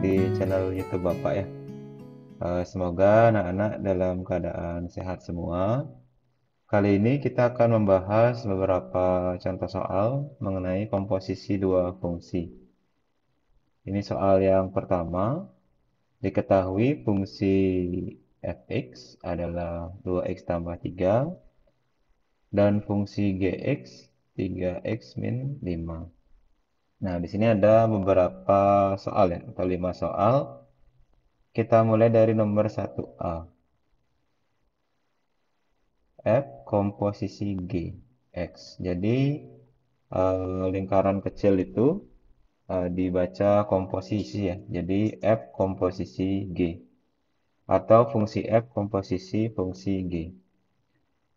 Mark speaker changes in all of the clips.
Speaker 1: di channel YouTube Bapak ya. Semoga anak-anak dalam keadaan sehat semua. Kali ini kita akan membahas beberapa contoh soal mengenai komposisi dua fungsi. Ini soal yang pertama. Diketahui fungsi fx adalah 2x tambah 3 dan fungsi gx 3x min 5. Nah, di sini ada beberapa soal ya, atau 5 soal. Kita mulai dari nomor 1A. F komposisi G, X. Jadi, lingkaran kecil itu dibaca komposisi ya. Jadi, F komposisi G. Atau fungsi F komposisi fungsi G.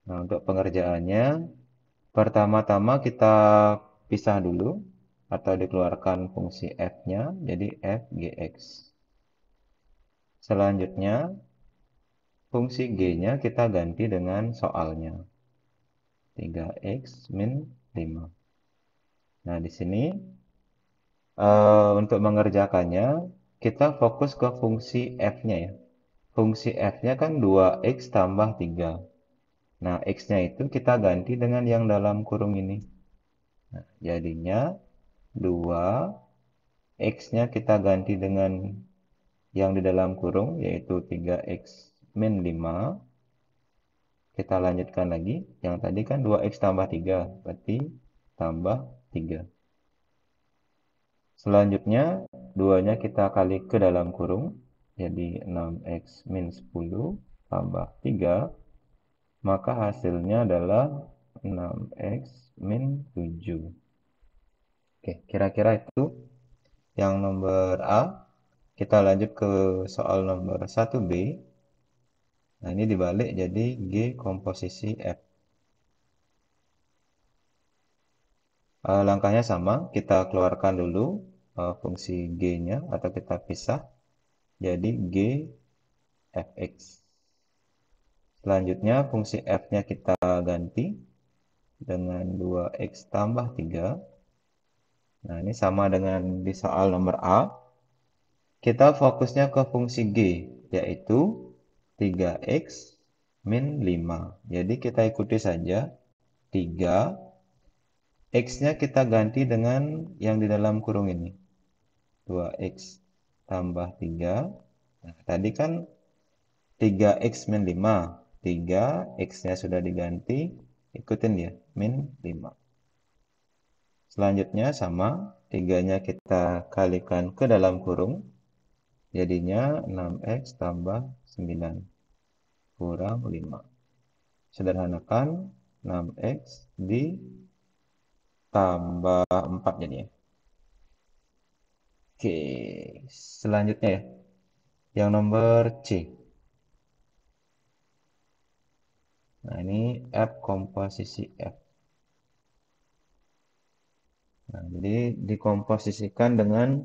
Speaker 1: Nah, untuk pengerjaannya, pertama-tama kita pisah dulu atau dikeluarkan fungsi F-nya, jadi F Gx. Selanjutnya, fungsi G-nya kita ganti dengan soalnya. 3x min 5. Nah, di sini untuk mengerjakannya, kita fokus ke fungsi F-nya ya. Fungsi F-nya kan 2x tambah 3. Nah, x-nya itu kita ganti dengan yang dalam kurung ini. Nah, jadinya 2, x-nya kita ganti dengan yang di dalam kurung, yaitu 3x min 5. Kita lanjutkan lagi. Yang tadi kan 2x tambah 3, berarti tambah 3. Selanjutnya, 2-nya kita kali ke dalam kurung, jadi 6x min 10 tambah 3, maka hasilnya adalah 6x min 7. Oke, kira-kira itu yang nomor A. Kita lanjut ke soal nomor 1B. Nah, ini dibalik jadi G komposisi F. Langkahnya sama, kita keluarkan dulu fungsi G-nya atau kita pisah. Jadi G Fx. Selanjutnya fungsi F-nya kita ganti dengan 2x tambah 3. Nah, ini sama dengan di soal nomor A. Kita fokusnya ke fungsi G, yaitu 3x min 5. Jadi kita ikuti saja 3. X-nya kita ganti dengan yang di dalam kurung ini. 2x tambah 3. Nah, tadi kan 3x min 5. 3, x-nya sudah diganti. Ikutin ya, min 5. Selanjutnya sama, 3-nya kita kalikan ke dalam kurung. Jadinya 6x tambah 9 kurang 5. Sederhanakan, 6x ditambah 4 jadinya. Oke, selanjutnya ya. Yang nomor C. Nah, ini F komposisi F. Nah, jadi dikomposisikan dengan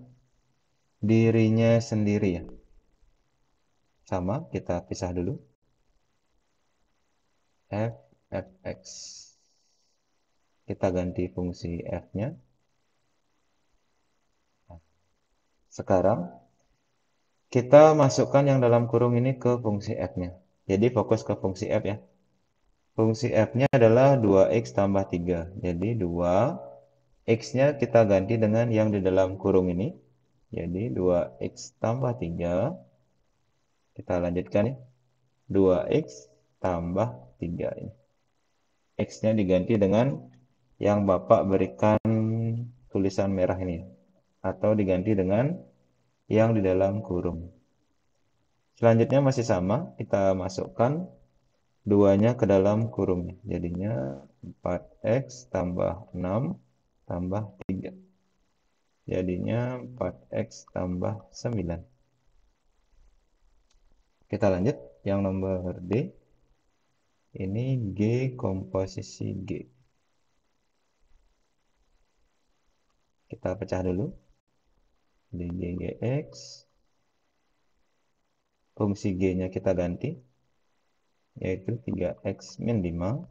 Speaker 1: dirinya sendiri ya. Sama, kita pisah dulu. F, Fx. Kita ganti fungsi F-nya. Sekarang, kita masukkan yang dalam kurung ini ke fungsi F-nya. Jadi fokus ke fungsi F ya. Fungsi F-nya adalah 2x tambah 3. Jadi 2, x-nya kita ganti dengan yang di dalam kurung ini. Jadi 2x tambah 3. Kita lanjutkan ya. 2x tambah 3 ini. X-nya diganti dengan yang Bapak berikan tulisan merah ini. Atau diganti dengan yang di dalam kurung. Selanjutnya masih sama. Kita masukkan 2-nya ke dalam kurungnya. Jadinya 4x tambah 6 tambah 3. Jadinya 4x tambah 9. Kita lanjut. Yang nomor D. Ini G komposisi G. Kita pecah dulu. Di GGX. Fungsi G-nya kita ganti. Yaitu 3x min 5.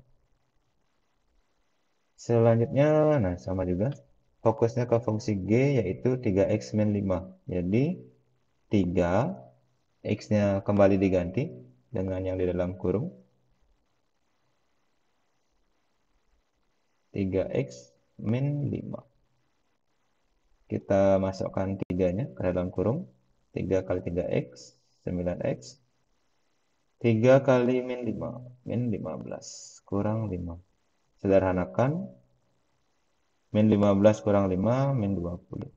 Speaker 1: Selanjutnya, sama juga. Fokusnya ke fungsi G yaitu 3x min 5. Jadi, 3, X-nya kembali diganti dengan yang di dalam kurung. 3X min 5. Kita masukkan 3-nya ke dalam kurung. 3 kali 3X, 9X. 3 kali min 5, min 15, kurang 5. Sederhanakan, min 15 kurang 5, min 20.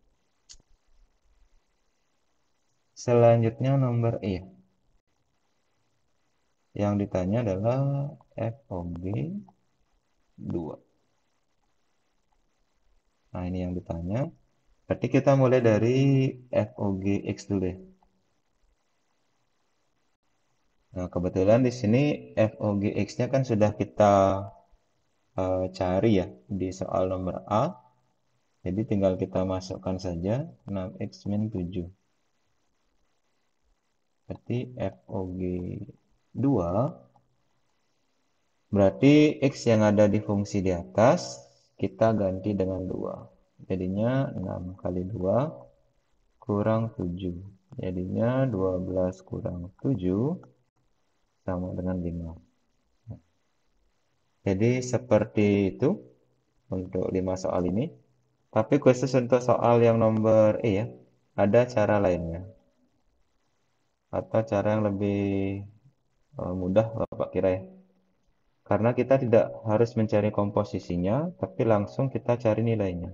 Speaker 1: Selanjutnya nomor E. Yang ditanya adalah FOG 2. Nah, ini yang ditanya. Berarti kita mulai dari FOG X dulu ya. Nah, kebetulan di sini FOG X-nya kan sudah kita cari ya di soal nomor A. Jadi tinggal kita masukkan saja 6X min 7. Berarti FOG 2 berarti X yang ada di fungsi di atas kita ganti dengan 2. Jadinya 6 kali 2 kurang 7. Jadinya 12 kurang 7 sama dengan 5. Jadi seperti itu untuk 5 soal ini. Tapi khusus untuk soal yang nomor E ya, ada cara lainnya. Atau cara yang lebih mudah Bapak kira ya. Karena kita tidak harus mencari komposisinya, tapi langsung kita cari nilainya.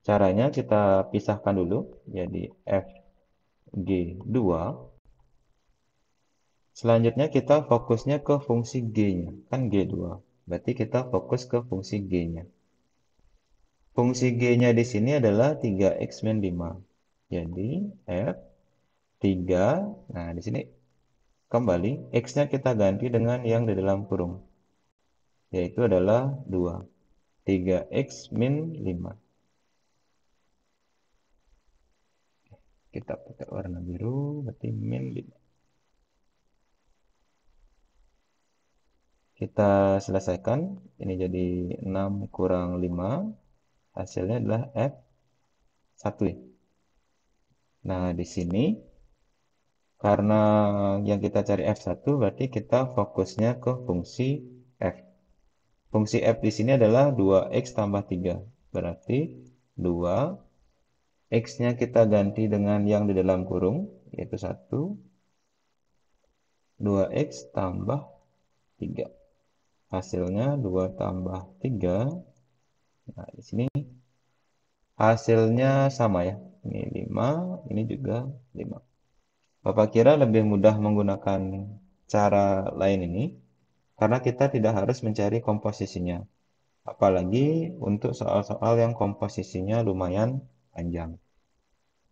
Speaker 1: Caranya kita pisahkan dulu, jadi FG2. Selanjutnya kita fokusnya ke fungsi G-nya, kan G2. Berarti kita fokus ke fungsi G-nya. Fungsi G-nya di sini adalah 3X min 5. Jadi F3, nah di sini kembali, X-nya kita ganti dengan yang di dalam kurung, yaitu adalah 2. 3X min 5. Kita pakai warna biru, berarti min 5. Kita selesaikan, ini jadi 6 kurang 5, hasilnya adalah F1 ya. Nah, di sini karena yang kita cari F1 berarti kita fokusnya ke fungsi F. Fungsi F di sini adalah 2X tambah 3. Berarti 2 X-nya kita ganti dengan yang di dalam kurung, yaitu 1. 2X tambah 3. Hasilnya 2 tambah 3. Nah, di sini hasilnya sama ya. Ini 5, ini juga 5. Bapak kira lebih mudah menggunakan cara lain ini karena kita tidak harus mencari komposisinya. Apalagi untuk soal-soal yang komposisinya lumayan panjang.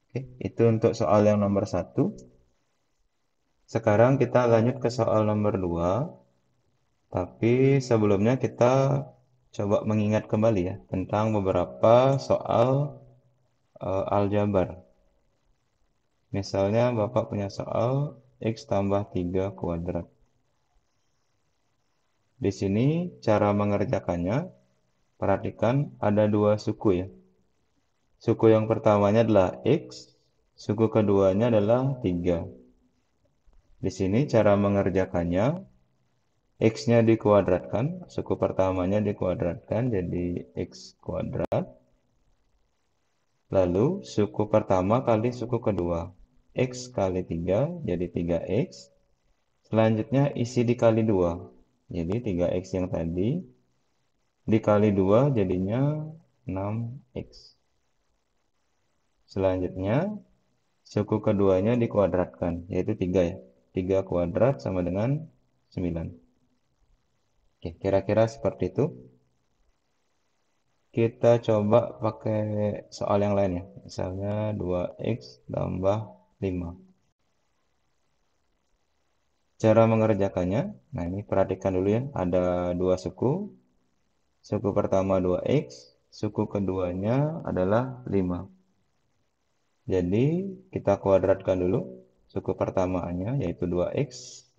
Speaker 1: Oke, itu untuk soal yang nomor 1. Sekarang kita lanjut ke soal nomor 2. Tapi sebelumnya kita coba mengingat kembali ya tentang beberapa soal aljabar. Misalnya Bapak punya soal X tambah 3 kuadrat. Di sini cara mengerjakannya, perhatikan ada dua suku ya. Suku yang pertamanya adalah X, suku keduanya adalah 3. Di sini cara mengerjakannya, X-nya dikuadratkan, suku pertamanya dikuadratkan jadi X kuadrat. Lalu suku pertama kali suku kedua, X kali 3 jadi 3X. Selanjutnya isi dikali 2, jadi 3X yang tadi dikali 2 jadinya 6X. Selanjutnya suku keduanya dikuadratkan, yaitu 3 ya. 3 kuadrat sama dengan 9. Oke, kira-kira seperti itu. Kita coba pakai soal yang lain ya. Misalnya 2X tambah 5. Cara mengerjakannya, nah ini perhatikan dulu ya. Ada dua suku. Suku pertama 2X, suku keduanya adalah 5. Jadi kita kuadratkan dulu suku pertamanya yaitu 2X,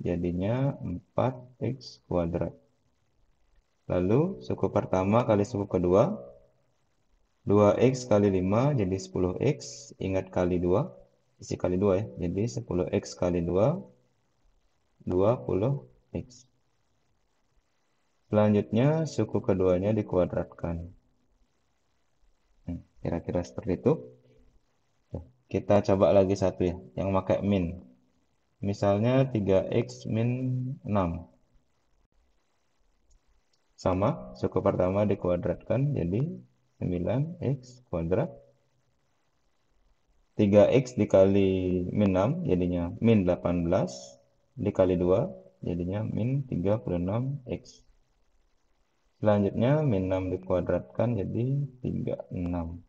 Speaker 1: jadinya 4X kuadrat. Lalu suku pertama kali suku kedua, 2x kali 5 jadi 10x. Ingat kali 2. Isi kali 2 ya. Jadi 10x kali 2, 20x. Selanjutnya suku keduanya dikuadratkan. Kira-kira seperti itu. Kita coba lagi satu ya, yang pakai min. Misalnya 3x min 6. Sama, suku pertama dikuadratkan jadi 9x kuadrat. 3x dikali min 6 jadinya min 18. Dikali 2 jadinya min 36x. Selanjutnya min 6 dikuadratkan jadi 36.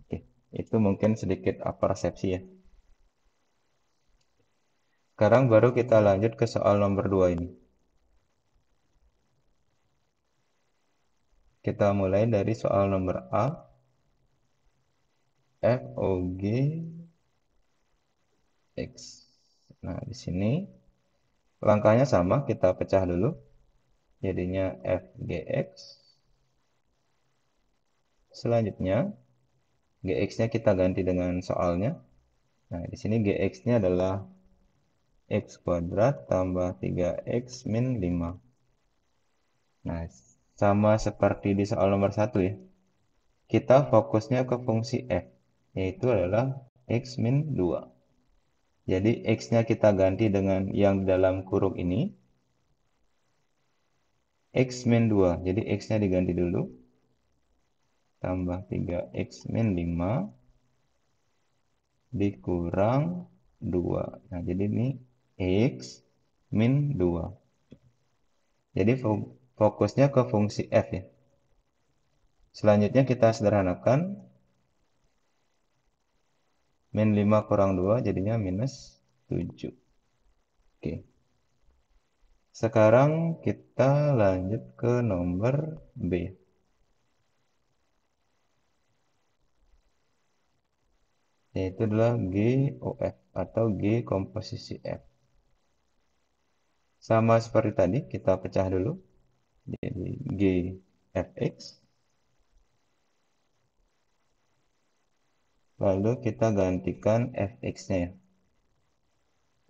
Speaker 1: Oke, itu mungkin sedikit apersepsi ya. Sekarang baru kita lanjut ke soal nomor 2 ini. Kita mulai dari soal nomor A. F, O, G, X. Nah, di sini langkahnya sama, kita pecah dulu. Jadinya F, G, X. Selanjutnya, GX-nya kita ganti dengan soalnya. Nah, di sini GX-nya adalah X kuadrat tambah 3X min 5. Nah, sama seperti di soal nomor 1 ya. Kita fokusnya ke fungsi F, yaitu adalah X min 2. Jadi X-nya kita ganti dengan yang dalam kurung ini. X min 2, jadi X-nya diganti dulu. Tambah 3X min 5 dikurang 2. Nah, jadi ini X min 2. Jadi fokusnya ke fungsi F ya. Selanjutnya kita sederhanakan. Min 5 kurang 2 jadinya minus 7. Oke. Sekarang kita lanjut ke nomor B. Yaitu adalah GOF atau G komposisi F. Sama seperti tadi, kita pecah dulu. Jadi GFX. Lalu kita gantikan fx-nya ya.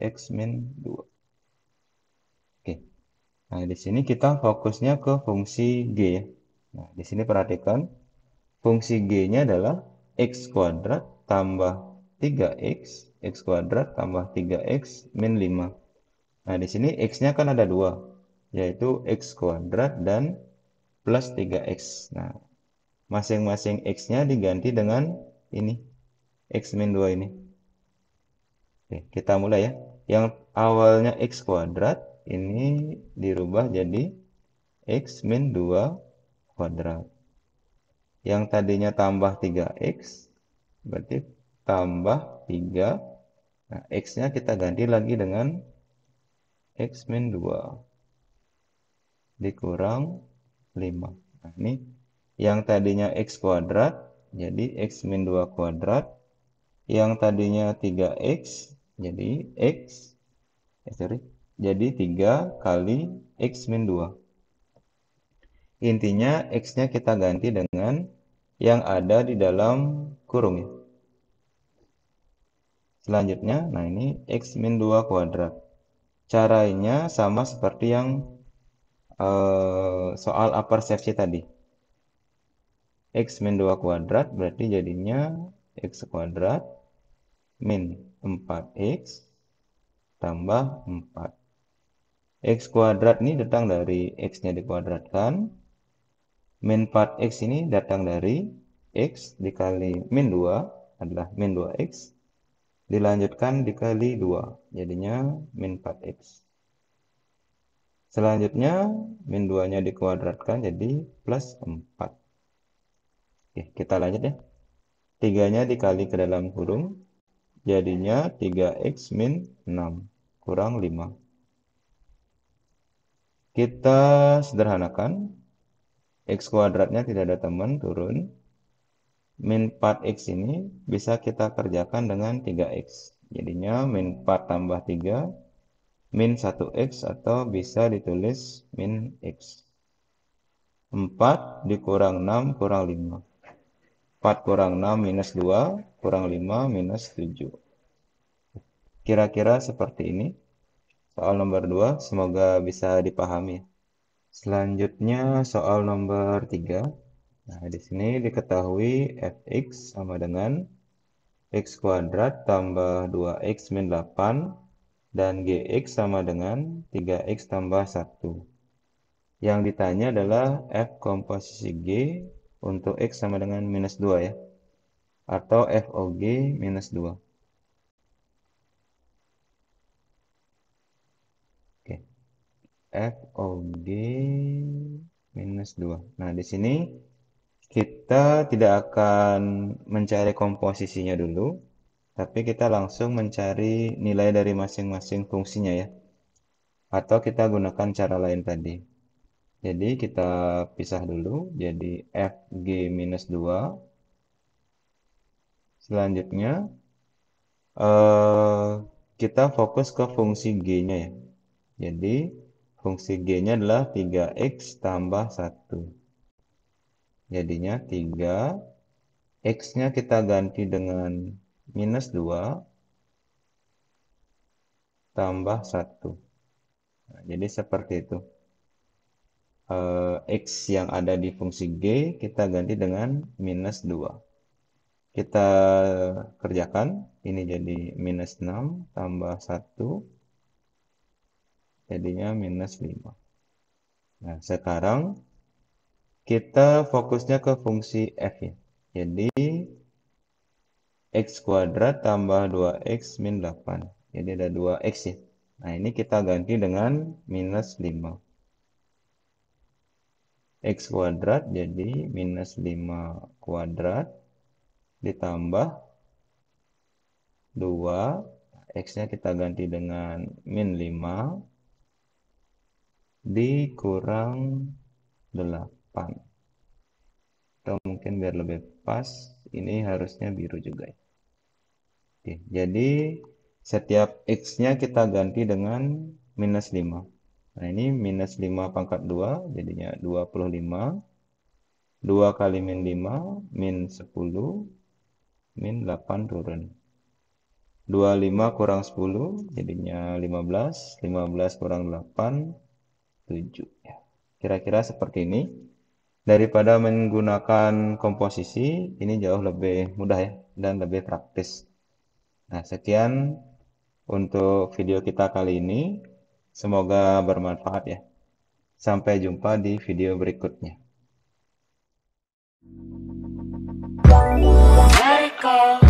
Speaker 1: X min 2. Oke. Nah, di sini kita fokusnya ke fungsi G ya. Nah, di sini perhatikan fungsi G-nya adalah X kuadrat tambah 3X, X kuadrat tambah 3X min 5. Nah, di sini X-nya kan ada 2, yaitu X kuadrat dan plus 3X. Nah, masing-masing X-nya diganti dengan ini, X min 2 ini. Oke, kita mulai ya. Yang awalnya X kuadrat, ini dirubah jadi X min 2 kuadrat. Yang tadinya tambah 3X, berarti tambah 3. Nah, X-nya kita ganti lagi dengan X min 2 dikurang 5. Nah, ini yang tadinya X kuadrat, jadi X min 2 kuadrat. Yang tadinya 3X, jadi jadi 3 kali X min 2. Intinya X-nya kita ganti dengan yang ada di dalam kurung ya. Selanjutnya, nah ini X min 2 kuadrat. Caranya sama seperti yang soal apersepsi tadi. X min 2 kuadrat berarti jadinya X kuadrat min 4X tambah 4. X kuadrat ini datang dari X-nya dikuadratkan. Min 4X ini datang dari X dikali min 2 adalah min 2X. Dilanjutkan dikali 2. Jadinya min 4X. Selanjutnya min 2-nya dikuadratkan jadi plus 4. Oke, kita lanjut ya. 3-nya dikali ke dalam kurung. Jadinya 3X min 6 kurang 5. Kita sederhanakan. X kuadratnya tidak ada teman, turun. Min 4X ini bisa kita kerjakan dengan 3X. Jadinya min 4 tambah 3, min 1X atau bisa ditulis min X. 4 dikurang 6 kurang 5. 4 kurang 6 minus 2 kurang 5 minus 7. Kira-kira seperti ini. Soal nomor 2, semoga bisa dipahami. Selanjutnya soal nomor 3. Nah, di sini diketahui fx sama dengan x kuadrat tambah 2x min 8 dan gx sama dengan 3x tambah 1. Yang ditanya adalah f komposisi G untuk x sama dengan minus 2 ya. Atau FOG minus 2. Oke. FOG minus 2. Nah, di sini kita tidak akan mencari komposisinya dulu, tapi kita langsung mencari nilai dari masing-masing fungsinya ya. Atau kita gunakan cara lain tadi. Jadi kita pisah dulu, jadi FG minus 2. Selanjutnya, kita fokus ke fungsi G-nya ya. Jadi, fungsi G-nya adalah 3x tambah 1. Jadinya 3, X-nya kita ganti dengan minus 2 tambah 1. Nah, jadi seperti itu. X yang ada di fungsi G kita ganti dengan minus 2. Kita kerjakan, ini jadi minus 6 tambah 1, jadinya minus 5. Nah, sekarang kita fokusnya ke fungsi F ya. Jadi, x kuadrat tambah 2x min 8. Jadi ada 2x ya. Nah, ini kita ganti dengan minus 5. X kuadrat jadi minus 5 kuadrat ditambah 2. X-nya kita ganti dengan min 5 dikurang 8. Atau mungkin biar lebih pas, ini harusnya biru juga ya. Oke, jadi setiap X-nya kita ganti dengan minus 5. Nah, ini minus 5 pangkat 2, jadinya 25. 2 kali min 5, min 10, min 8 turun. 25 kurang 10, jadinya 15. 15 kurang 8, 7. Ya. Kira-kira seperti ini. Daripada menggunakan komposisi, ini jauh lebih mudah ya, dan lebih praktis. Nah, sekian untuk video kita kali ini. Semoga bermanfaat ya. Sampai jumpa di video berikutnya. Let it go.